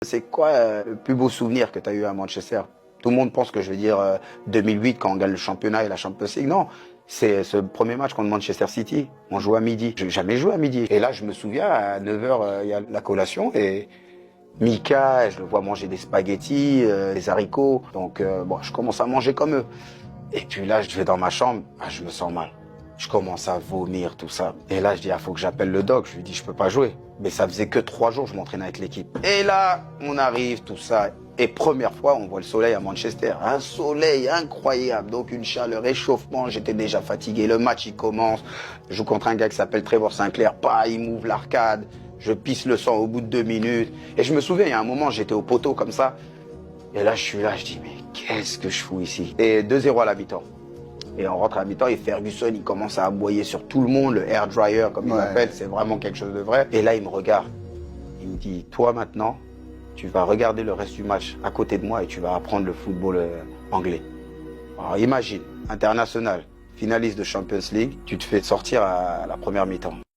C'est quoi le plus beau souvenir que tu as eu à Manchester? Tout le monde pense que je vais dire 2008 quand on gagne le championnat et la Champions League. Non, c'est ce premier match contre Manchester City. On joue à midi. J'ai jamais joué à midi. Et là, je me souviens, à 9 h, il y a la collation et Mika, je le vois manger des spaghettis, des haricots. Donc, bon, je commence à manger comme eux. Et puis là, je vais dans ma chambre, je me sens mal. Je commence à vomir, tout ça. Et là, je dis, faut que j'appelle le doc. Je lui dis, je peux pas jouer. Mais ça faisait que 3 jours, je m'entraînais avec l'équipe. Et là, on arrive, tout ça. Et première fois, on voit le soleil à Manchester. Un soleil incroyable. Donc, une chaleur, réchauffement. J'étais déjà fatigué. Le match, il commence. Je joue contre un gars qui s'appelle Trevor Sinclair. Il m'ouvre l'arcade. Je pisse le sang au bout de 2 minutes. Et je me souviens, il y a un moment, j'étais au poteau comme ça. Et là, je suis là, je dis, mais qu'est-ce que je fous ici? Et 2-0 à la mi-temps. Et on rentre à la mi-temps et Ferguson, il commence à aboyer sur tout le monde, le hair dryer, comme il l'appelle, c'est vraiment quelque chose de vrai. Et là, il me regarde. Il me dit, toi maintenant, tu vas regarder le reste du match à côté de moi et tu vas apprendre le football anglais. Alors imagine, international, finaliste de Champions League, tu te fais sortir à la première mi-temps.